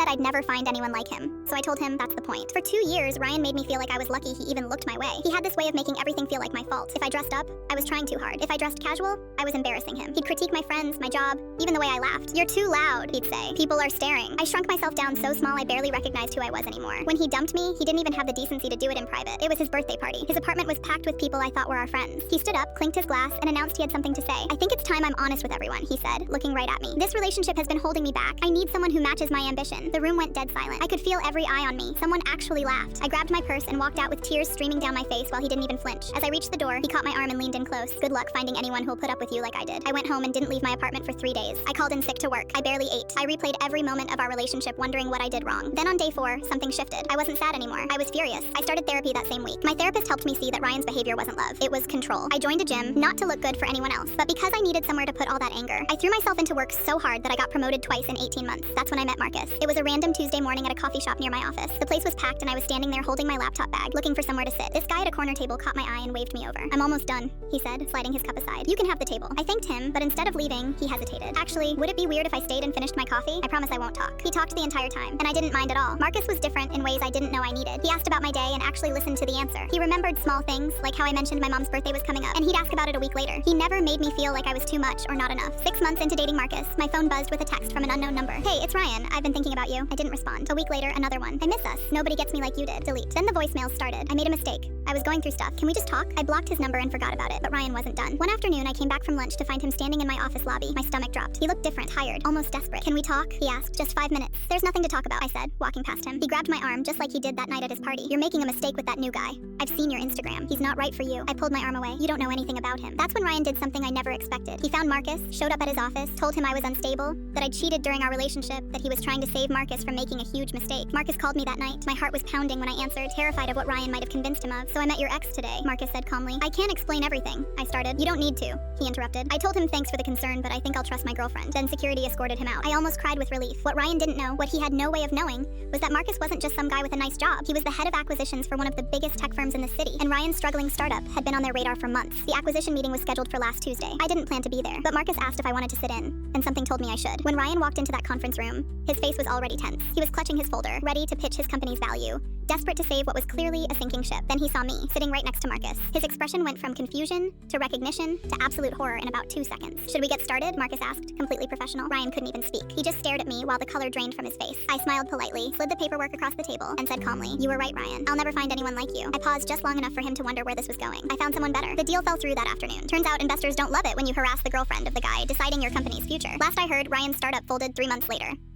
said I'd never find anyone like him. So I told him that's the point. For 2 years, Ryan made me feel like I was lucky he even looked my way. He had this way of making everything feel like my fault. If I dressed up, I was trying too hard. If I dressed casual, I was embarrassing him. He'd critique my friends, my job, even the way I laughed. "You're too loud," he'd say. "People are staring." I shrunk myself down so small I barely recognized who I was anymore. When he dumped me, he didn't even have the decency to do it in private. It was his birthday party. His apartment was packed with people I thought were our friends. He stood up, clinked his glass, and announced he had something to say. "I think it's time I'm honest with everyone," he said, looking right at me. "This relationship has been holding me back. I need someone who matches my ambition." The room went dead silent. I could feel every eye on me. Someone actually laughed. I grabbed my purse and walked out with tears streaming down my face while he didn't even flinch. As I reached the door, he caught my arm and leaned in close. "Good luck finding anyone who'll put up with you like I did." I went home and didn't leave my apartment for 3 days. I called in sick to work. I barely ate. I replayed every moment of our relationship, wondering what I did wrong. Then on day 4, something shifted. I wasn't sad anymore. I was furious. I started therapy that same week. My therapist helped me see that Ryan's behavior wasn't love. It was control. I joined a gym, not to look good for anyone else, but because I needed somewhere to put all that anger. I threw myself into work so hard that I got promoted twice in 18 months. That's when I met Marcus. It was a random Tuesday morning at a coffee shop near my office. The place was packed and I was standing there holding my laptop bag, looking for somewhere to sit. This guy at a corner table caught my eye and waved me over. "I'm almost done," he said, sliding his cup aside. "You can have the table." I thanked him, but instead of leaving, he hesitated. "Actually, would it be weird if I stayed and finished my coffee? I promise I won't talk." He talked the entire time, and I didn't mind at all. Marcus was different in ways I didn't know I needed. He asked about my day and actually listened to the answer. He remembered small things, like how I mentioned my mom's birthday was coming up, and he'd ask about it a week later. He never made me feel like I was too much or not enough. 6 months into dating Marcus, my phone buzzed with a text from an unknown number. "Hey, it's Ryan. I've been thinking about you." I didn't respond. A week later, another one. "I miss us. Nobody gets me like you did." Delete. Then the voicemails started. I made a mistake. I was going through stuff. "Can we just talk?" I blocked his number and forgot about it, but Ryan wasn't done. One afternoon, I came back from lunch to find him standing in my office lobby. My stomach dropped. He looked different, tired, almost desperate. "Can we talk?" he asked. "Just 5 minutes." "There's nothing to talk about," I said, walking past him. He grabbed my arm just like he did that night at his party. "You're making a mistake with that new guy. I've seen your Instagram. He's not right for you." I pulled my arm away. "You don't know anything about him." That's when Ryan did something I never expected. He found Marcus, showed up at his office, told him I was unstable, that I'd cheated during our relationship, that he was trying to save Marcus from making a huge mistake. Marcus called me that night. My heart was pounding when I answered, terrified of what Ryan might have convinced him of. "So I met your ex today," Marcus said calmly. "I can't explain everything," I started. "You don't need to," he interrupted. I told him thanks for the concern, but I think I'll trust my girlfriend. Then security escorted him out. I almost cried with relief. What Ryan didn't know, what he had no way of knowing, was that Marcus wasn't just some guy with a nice job. He was the head of acquisitions for one of the biggest tech firms in the city, and Ryan's struggling startup had been on their radar for months. The acquisition meeting was scheduled for last Tuesday. I didn't plan to be there, but Marcus asked if I wanted to sit in, and something told me I should. When Ryan walked into that conference room, his face was already tense. He was clutching his folder, ready to pitch his company's value, desperate to save what was clearly a sinking ship. Then he saw me, sitting right next to Marcus. His expression went from confusion to recognition to absolute horror in about 2 seconds. "Should we get started?" Marcus asked, completely professional. Ryan couldn't even speak. He just stared at me while the color drained from his face. I smiled politely, slid the paperwork across the table, and said calmly, "You were right, Ryan. I'll never find anyone like you." I paused just long enough for him to wonder where this was going. I found someone better. The deal fell through that afternoon. Turns out investors don't love it when you harass the girlfriend of the guy deciding your company's future. Last I heard, Ryan's startup folded 3 months later.